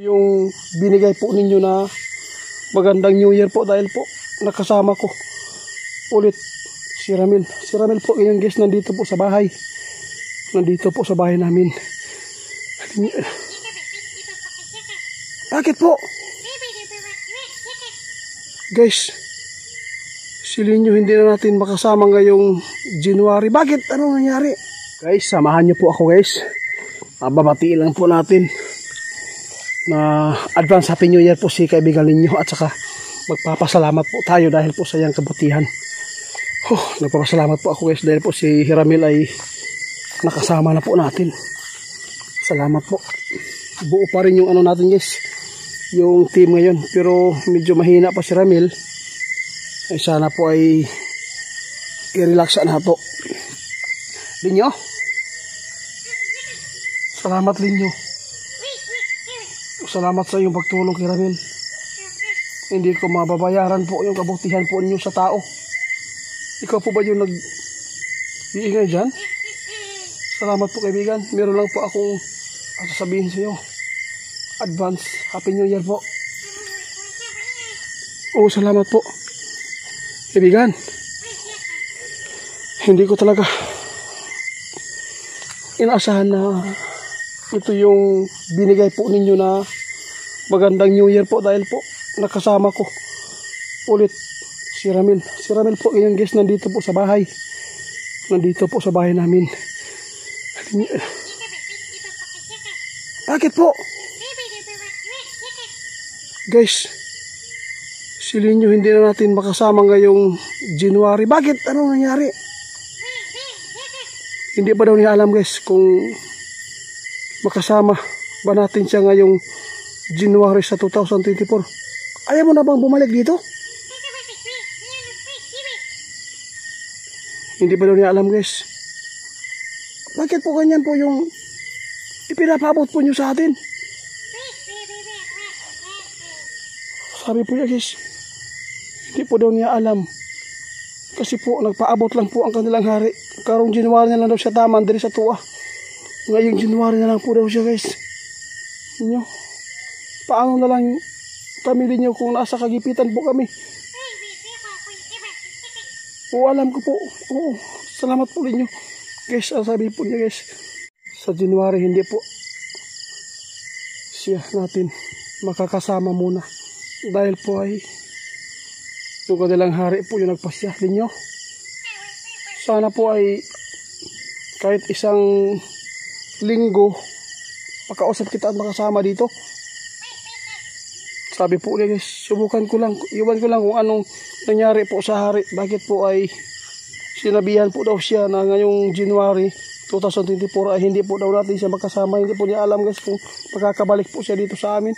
Yung binigay po ninyo na magandang New Year po dahil po nakasama ko ulit si Ramil. Si Ramil po ngayon guys nandito po sa bahay. Nandito po sa bahay namin. Bakit po? Guys, silin nyo hindi na natin makasama ngayong January. Bakit? Ano nangyari? Guys, samahan nyo po ako guys. Babatiin lang po natin na advance Happy New Year po si kaibigan ninyo at saka magpapasalamat po tayo dahil po sa iyang kabutihan. Nagpapasalamat po ako guys dahil po si Hiramil ay nakasama na po natin. Salamat po. Buo pa rin yung ano natin guys, yung team ngayon, pero medyo mahina pa si Ramil. Ay sana po ay i-relax na ito. Linyo, salamat Linyo. Salamat sa iyong pagtulong kay Ramil. Hindi ko mababayaran po yung kabutihan po ninyo sa tao. Ikaw po ba yung nag-iingay dyan? Salamat po kaibigan. Meron lang po akong sasabihin sa iyo. Advance Happy New Year po. Salamat po kaibigan. Hindi ko talaga inaasahan na ito yung binigay po ninyo na magandang New Year po dahil po nakasama ko ulit si Ramil. Si Ramil po ngayon guys nandito po sa bahay. Nandito po sa bahay namin. Bakit po? Guys, silin nyo hindi na natin makasama ngayong January. Bakit? Ano nangyari? Hindi pa daw niya alam guys kung makasama ba natin siya ngayong January sa 2024. Ayaw mo na bang bumalik dito? Hindi pa daw niya alam guys. Bakit po ganyan po yung ipinapabot po nyo sa atin? Sabi po niya guys, hindi po daw niya alam. Kasi po nagpaabot lang po ang kanilang hari. Karong January na lang daw siya taman diri sa tuwa. Ngayong January na lang po daw siya guys. Inyo, paano na lang pamilya nyo kung nasa kagipitan po kami? Alam ko po. Salamat po ninyo. Guys, sabi po niya guys, sa January hindi po siya natin makakasama muna. Dahil po ay yung kanilang hari po yung nagpasya ninyo. Sana po ay kahit isang linggo makausap kita at makasama dito. Sabi po niya guys, subukan ko lang, iwan ko lang kung anong nangyari po sa hari. Bakit po ay sinabihan po daw siya na ngayong January 2024 ay hindi po daw natin siya makasama. Hindi po niya alam guys kung makakabalik po siya dito sa amin.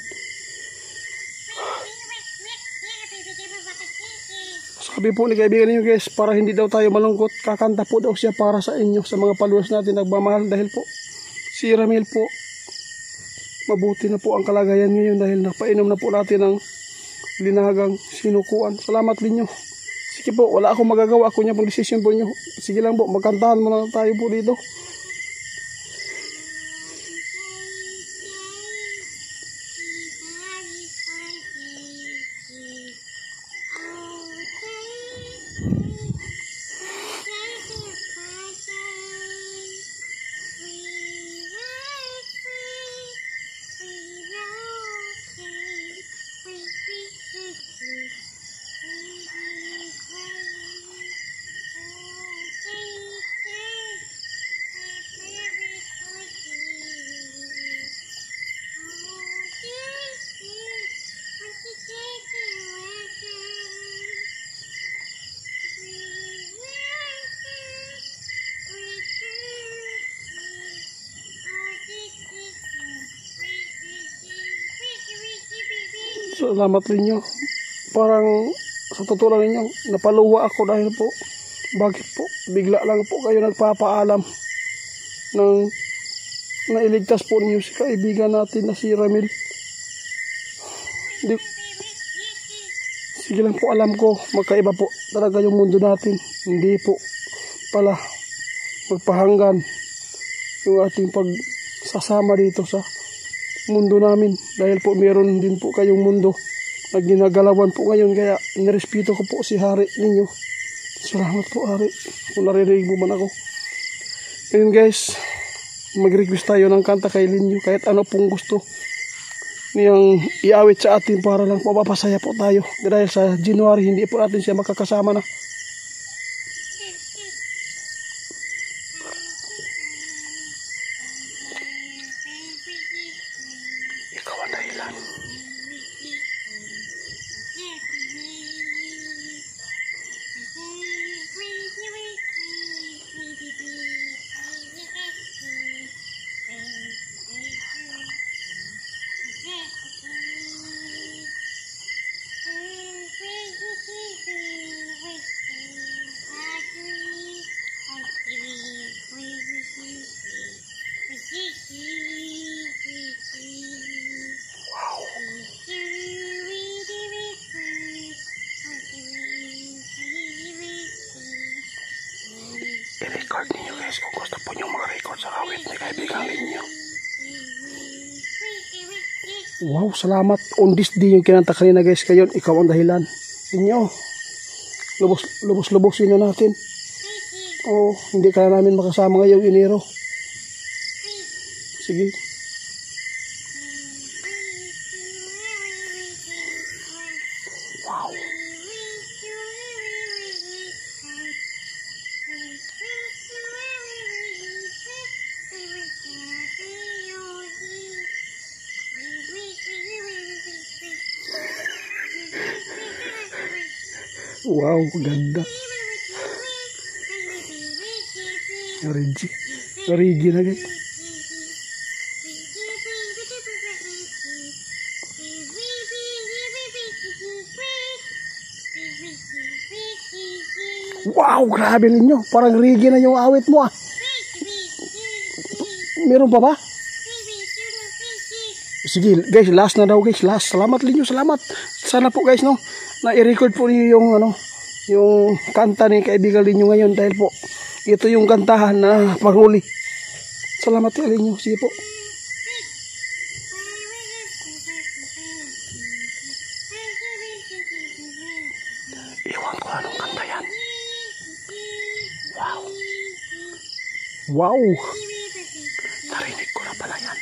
Sabi po ni kaibigan niyo guys, para hindi daw tayo malungkot, kakanta po daw siya para sa inyo, sa mga followers natin nagmamahal. Dahil po si Ramil po mabuti na po ang kalagayan ngayon dahil napainom na po natin ng linagang sinukuan. Salamat din nyo. Sige po, wala akong magagawa. Ako niya pong decision po nyo. Sige lang po, magkantahan mo na tayo po dito. Salamat rin nyo. Parang sa totoo lang ninyo, napaluwa ako dahil po, bakit po, bigla lang po kayo nagpapaalam ng nailigtas po ninyo si kaibigan natin na si Ramil. Sige lang po, alam ko, magkaiba po talaga yung mundo natin. Hindi po pala magpahanggan yung ating pagsasama dito sa mundo namin. Dahil po meron din po kayong mundo na ginagalawan po ngayon. Kaya nirespeto ko po si Hari ninyo. Salamat po, Hari, kung naririnig mo man ako. Ngayon guys, mag-request tayo ng kanta kay Linyo. Kahit ano pong gusto niyang iawit sa atin para lang po mapapasaya po tayo. Dahil sa January hindi po natin siya makakasama na. Ikaw ang dahilan. I-record ninyo guys kung gusto po nyo mag-record sa awit ni kaibigang Linyo. Wow, salamat. On this day yung kinanta kanina guys, kayo, ikaw ang dahilan. Linyo, lubos-lubosin na natin. Oh, hindi ka namin makasama ngayong Enero. Sige. Wow. Wow, ganda. Origi na guys. Wow, grabe ninyo. Parang reggae na yung awit mo ah. Meron pa ba? Sige guys, last na daw guys. Last. Salamat Linyo, salamat. Sana po guys no, na i-record po niyo yung ano, yung kanta ni kaibigan Linyo ngayon dahil po ito yung kantahan na panghuli. Salamat po Linyo. Sige po. Iwan ko anong kanta yan. Wow. Wow. Narinig ko na pala yan.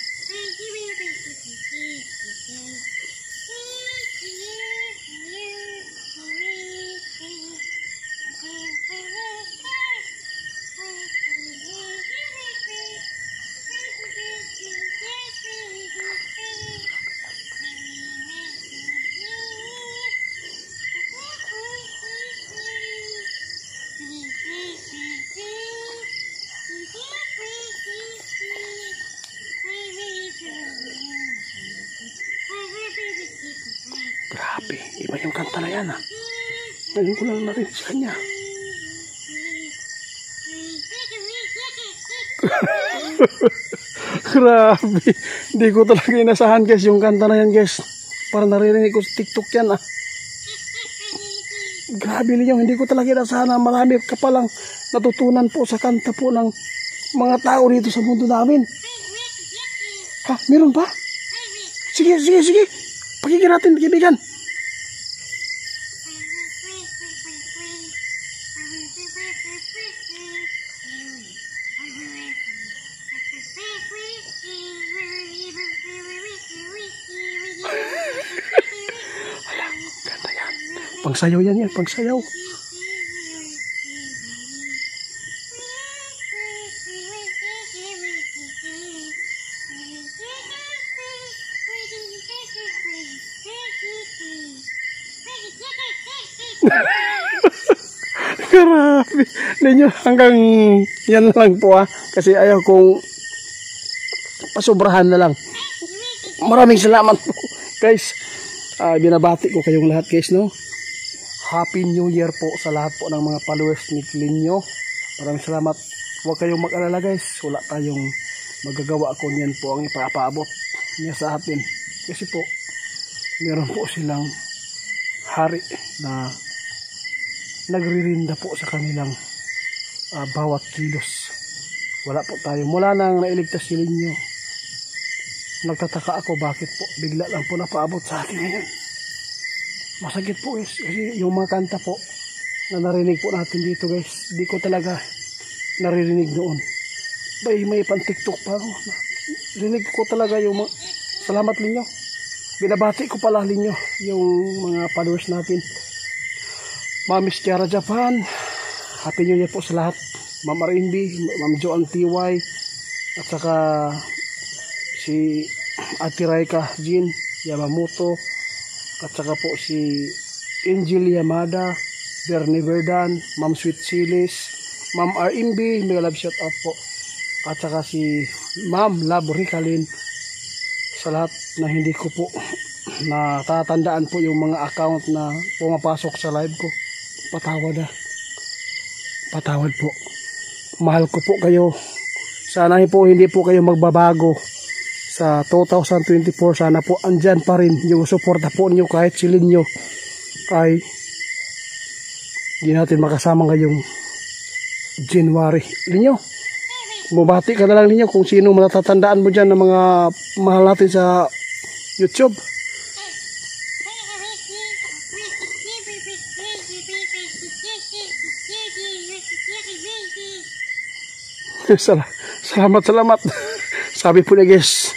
Grabe, iba yung kanta na yan ah. Ngayon ko lang narinig sa kanya. Grabe, hindi ko talaga inasahan guys yung kanta na yan guys. Parang naririnig ko sa TikTok yan ah. Grabe ninyo, hindi ko talaga inasahan na marami ka palang natutunan po sa kanta po ng mga tao dito sa mundo namin. Ha, meron pa? Sige. Pakinggan natin, kaibigan. Alam, ganda yan. Pangsayaw yan, pangsayaw. Grabe. Ninyo, hanggang yan lang po ah. Kasi ayaw kong pasubrahan na lang. Maraming salamat po guys. Binabati ko kayong lahat guys no. Happy New Year po sa lahat po ng mga followers ni Linyo. Maraming salamat. Huwag kayong mag-alala guys. Wala tayong magagawa kung yan po ang ipapaabot niya sa atin. Kasi po meron po silang hari na nagririnda po sa kanilang bawat kilos. Wala po tayo. Mula nang nailigtas si Linyo, Nagtataka ako bakit po bigla lang po napaabot sa akin ngayon. Masakit po guys, kasi yung mga kanta po na narinig po natin dito guys, di ko talaga naririnig noon. May pan-TikTok pa ako. Rinig ko talaga yung mga, salamat ninyo. Binabati ko pala ninyo yung mga followers natin. Ma'am Miss Tiara Japan, Happy New Year po sa lahat. Ma'am Arimbi, Ma'am Joan TY, at saka si Ate Raika Jin Yamamoto, at saka po si Angel Yamada, Bernie Verdan, Ma'am Sweet Silis, Ma'am Arimbi, mega love shout out po, at saka si Ma'am Love Ricalin. Sa lahat na hindi ko po natatandaan po yung mga account na pumapasok sa live ko, patawad po. Mahal ko po kayo. Sana po hindi po kayo magbabago sa 2024. Sana po andyan pa rin yung suporta po niyo kahit silin nyo ay hindi natin makasama ngayong January. Linyo, bumati ka na lang ninyo kung sino matatandaan mo dyan ng mga mahal natin sa YouTube. Salamat. Sabi po niya guys,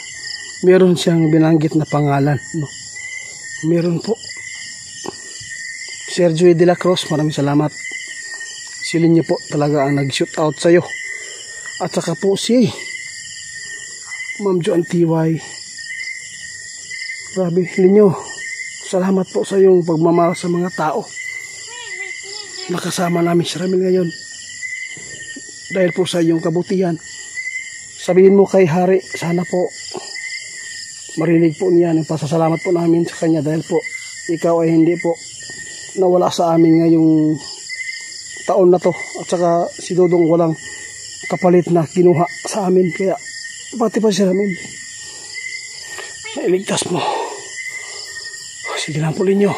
meron siyang binanggit na pangalan, no? Meron po. Sergio de la Cruz, maraming salamat. Silin niyo po talaga ang nag-shoot out sa'yo. At saka po si Ma'am Joan TY. Grabe, Linyo, salamat po sa iyong pagmamahal sa mga tao. Nakasama namin si Ramil ngayon dahil po sa iyong kabutihan. Sabihin mo kay Hari, sana po marinig po niya ang pasasalamat po namin sa kanya dahil po ikaw ay hindi po nawala sa amin ngayong taon na to, at saka si Dodong walang kapalit na kinuha sa amin, kaya pati pa si Ramil nailigtas mo. Sige lang po ninyo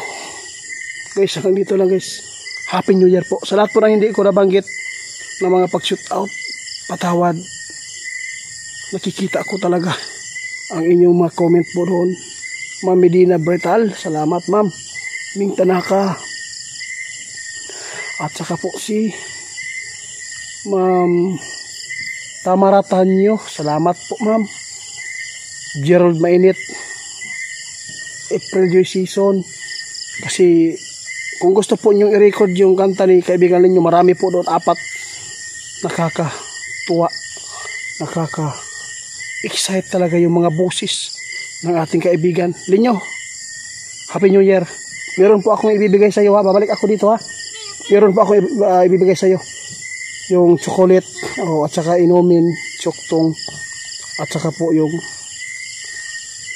guys, hanggang dito lang guys. Happy New Year po sa lahat po na hindi ko nabanggit na mga pag-shoot out. Patawad, nakikita ko talaga ang inyong mga comment po doon. Ma'am Medina Bretal, salamat ma'am. Ming Tanaka, at saka po si Ma'am Tamara Tanyo, salamat po ma'am. Gerald Mainit, April Joy Season, kasi kung gusto po nyong i-record yung kanta ni kaibigan ninyo, marami po doon, 4. Nakakatuwa, nakaka-excite talaga yung mga boses ng ating kaibigan Linyo. Happy New Year. Meron po akong ibibigay sa iyo ha, babalik ako dito ha. Meron po akong ibibigay sa iyo yung chocolate, at saka inumin, tsuktong, at saka po yung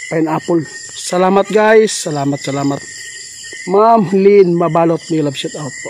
pineapple. Salamat guys, salamat. Ma'am Lynn Mabalot, may love shout out po.